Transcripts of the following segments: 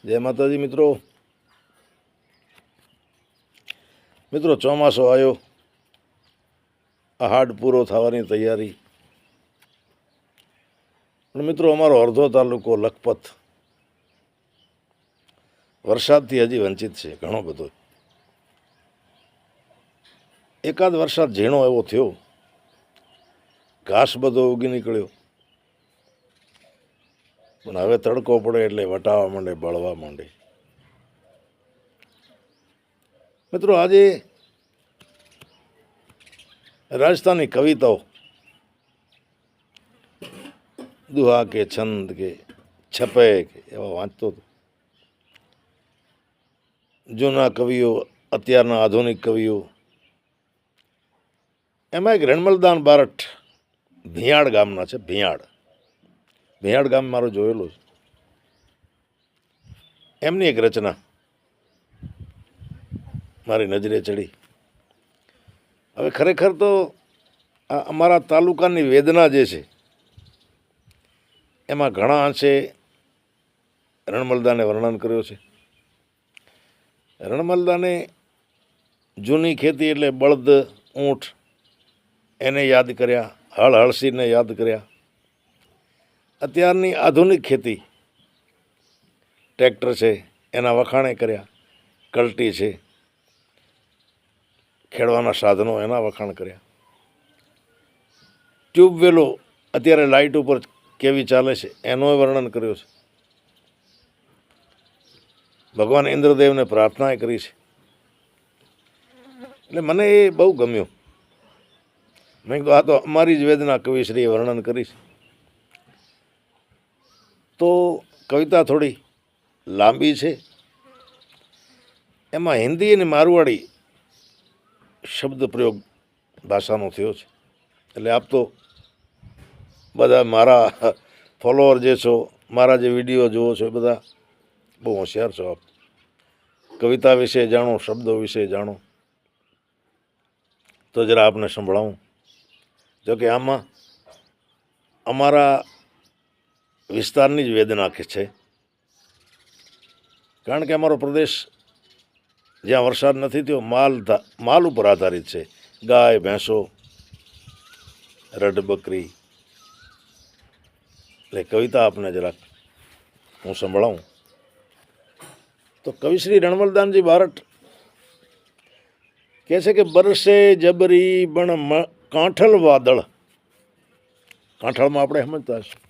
જય માતાજી મિત્રો ચોમાસો આવ્યો, આ હાડ પૂરો થવાની તૈયારી. પણ મિત્રો અમારો અડધો તાલુકો લખપત વરસાદથી હજી વંચિત છે ઘણો બધો. એકાદ વરસાદ ઝીણો એવો થયો, ઘાસ બધો ઉગી નીકળ્યો, પણ હવે તડકો પડે એટલે વટાવા માંડે, બળવા માંડે. મિત્રો આજે રાજસ્થાની કવિતાઓ, દુહા કે છંદ કે છપે કે એવા વાંચતો હતો. જૂના કવિઓ, અત્યારના આધુનિક કવિઓ. એમાં એક રણમલદાન બારઠ ભિયાડ ગામના છે. ભિયાડ ગામ મારો જોયેલો છે. એમની એક રચના મારી નજરે ચડી. હવે ખરેખર તો આ અમારા તાલુકાની વેદના જે છે એમાં ઘણા અંશે રણમલદાને વર્ણન કર્યો છે. રણમલદાને જૂની ખેતી એટલે બળદ, ઊંટ એને યાદ કર્યા, હળસીને યાદ કર્યા. અત્યારની આધુનિક ખેતી, ટ્રેક્ટર છે એના વખાણે કર્યા, કલ્ટી છે, ખેડવાના સાધનો એના વખાણ કર્યા. ટ્યુબવેલો અત્યારે લાઇટ ઉપર કેવી ચાલે છે એનું વર્ણન કર્યું છે. ભગવાન ઇન્દ્રદેવને પ્રાર્થના કરી છે. એટલે મને એ બહુ ગમ્યું. મેં કીધું આ તો અમારી જ વેદના કવિશ્રીએ વર્ણન કરી છે. તો કવિતા થોડી લાંબી છે, એમાં હિન્દી અને મારવાડી શબ્દ પ્રયોગ ભાષાનો થયો છે. એટલે આપ તો બધા મારા ફોલોઅર જે છો, મારા જે વિડીયો જુઓ છો, એ બધા બહુ હોશિયાર છો. આપ કવિતા વિશે જાણો, શબ્દો વિશે જાણો. તો જરા આપને સંભળાવું. જોકે આમાં અમારા વિસ્તારની જ વેદના છે, કારણ કે અમારો પ્રદેશ જ્યાં વરસાદ નથી થયો માલ ઉપર આધારિત છે. ગાય, ભેંસો, રઢ, બકરી. એટલે કવિતા આપને જરાક હું સંભળાવું. તો કવિશ્રી રણમલદાનજી બારઠ કહે છે કે બરસે જબરી બણ કાંઠલ વાદળ. કાંઠળમાં આપણે સમજતા હશું.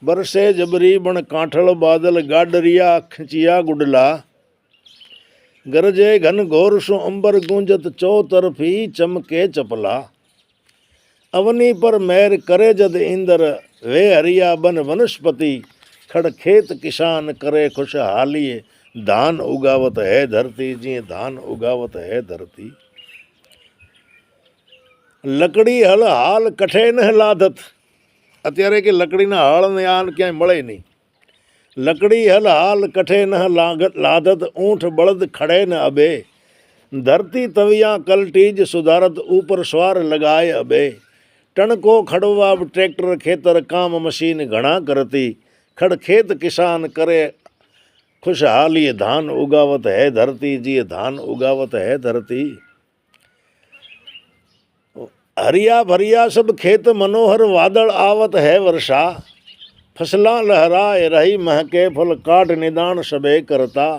બરસે જબરી બણ કાંઠળ બાદલ ગાડરિયા ખીંચિયા ગુડલા. ગરજે ઘન ઘોર શું અંબર ગુંજત ચો તરફી ચમકે ચપલા. અવની પર મેર કરે જદ ઇંદર વે હરિયા બન વનસ્પતિ. ખડ ખેત કિસાન કરે ખુશહાલીએ ધાન ઉગાવત હે ધરતી. જી ધાન ઉગાવત હે ધરતી. લકડી હલ હાલ કઠે ન લાદત. અત્યારે કે લકડીના હળ ને આ ક્યાંય મળે નહીં. લકડી હલ હાલ કઠે ન લાદત. ઊંઠ બળદ ખડે ન અબે. ધરતી તવિયા કલટીજ સુધારત ઉપર સ્વાર લગાય અબે. ટણકો ખડવા ટ્રેક્ટર ખેતર કામ મશીન ઘણા કરતી. ખડ ખેત કિસાન કરે खुशहाली धान उगावत है धरती. जी धान उगावत है धरती. हरिया भरिया सब खेत मनोहर वादल आवत है वर्षा. फसला लहराए रही महके फल काट निदान सबे करता.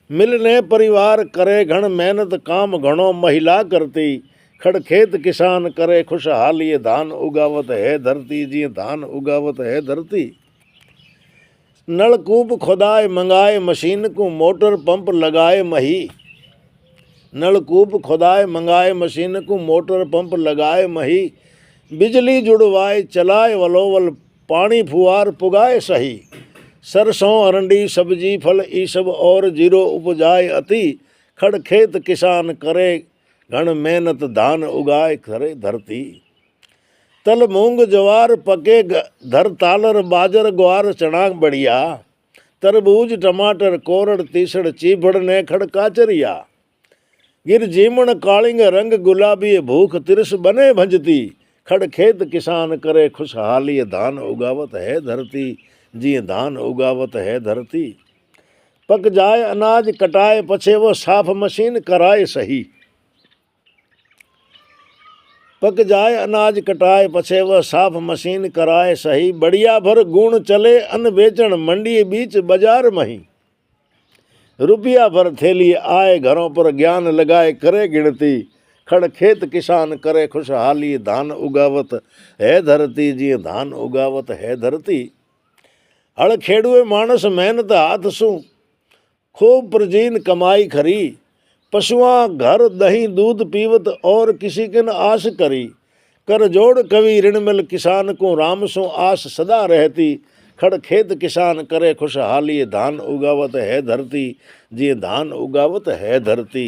मिलने परिवार करे घण मेहनत काम घणो महिला करती. खड़ खेत किसान करे खुशहाली धान उगावत है धरती. जी धान उगावत है धरती. नलकूप खुदाए मंगाए मशीन को मोटर पंप लगाए मही. नलकूप खुदाए मंगाए मशीन को मोटर पंप लगाए मही. बिजली जुड़वाए चलाए वलोवल पानी फुआर पुगाए सही. सरसों अरंडी सब्जी फल ई सब और जीरो उपजाए अति. खड़ खेत किसान करे घण मेहनत धान उगाए करे धरती. तल मूंग जवार पके धर तालर बाजर ग्वार चना बढ़िया. तरबूज टमाटर कोरड़ तीसड़ चीभड़ ने खड़ काचरिया. गिर जीमण कालिंग रंग गुलाबी भूख तिरस बने भंजती. खड़ खेत किसान करे खुशहाली धान उगावत है धरती. जी धान उगावत है धरती। पक जाए अनाज कटाए पछे वो साफ मशीन कराए सही। पक जाए अनाज कटाए पछे वह साफ मशीन कराए सही। बढ़िया भर गुण चले अन्न बेचण मंडी बीच बाजार मही। रुपया भर थैली आए घरों पर ज्ञान लगाए करे गिनती। खड़ खेत किसान करे खुशहाली धान उगावत है धरती। जी धान उगावत है धरती। हड़ खेड़ुए मानस मेहनत हाथ सू खूब प्रजीन कमाई खरी। पशुआ घर दही दूध पीवत और किसी किन आस करी। कर जोड़ कवि ऋण मिल किसान को राम सो आस सदा रहती। खड़ खेत किसान करे खुशहाली धान उगावत है धरती। जी धान उगावत है धरती।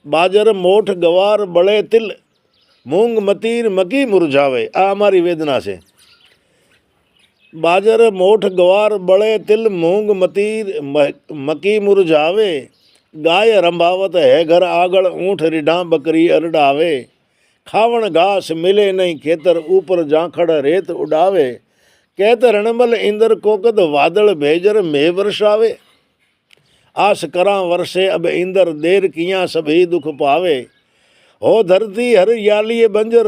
बाजर मोठ गवार बड़े तिल मूंग मतीर मकी मुरझावे। आ हमारी वेदना से। बाजर मोठ गवार बड़े तिल मूंग मतीर मकी मुरझावे। गाय रंभावत है घर आगड़ ऊँट रिढ़ा बकरी अरडावे। खावण घास मिले नहीं खेतर ऊपर जाखड़ रेत उड़ावे। कहत रणमल इंद्र कोकद वादल भेजर में वर्षावे। आस करा वर्षे अब इंद्र देर किया सभी दुख पावे। हो धरती हरियाली बंजर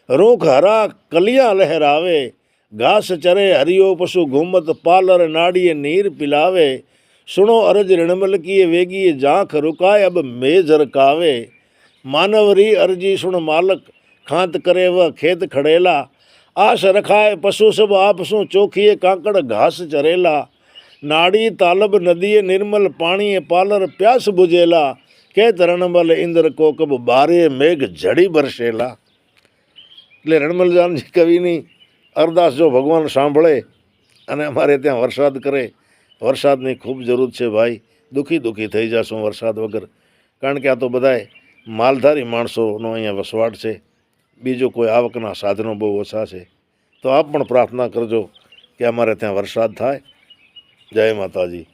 रूख हरा कलियां लहरावे। घास चरे हरियो पशु घूमत पालर नाड़िए नीर पिलावे। सुनो अरज ऋणमल की वेगी जाख रुकाए अब मेजर कावे। मानवरी अर्जी सुन मालक खांत करे वह खेत खड़ेला। आस रखाए पशु सब आपसु चोखिए कांकड़ घास चरेला। नाड़ी तालब नदी निर्मल पानी पालर प्यास बुझेला। कहत रणमल इंद्र को कब बारे मेघ झड़ी बरसेला। એટલે રણમલજાનજી કવિની અરદાસ જો ભગવાન સાંભળે અને અમારે ત્યાં વરસાદ કરે. વરસાદની ખૂબ જરૂર છે ભાઈ. દુઃખી થઈ જશું વરસાદ વગર. કારણ કે આ તો બધાય માલધારી માણસોનો અહીંયા વસવાટ છે. બીજો કોઈ આવકના સાધનો બહુ ઓછા છે. તો આપ પણ પ્રાર્થના કરજો કે અમારે ત્યાં વરસાદ થાય. જય માતાજી.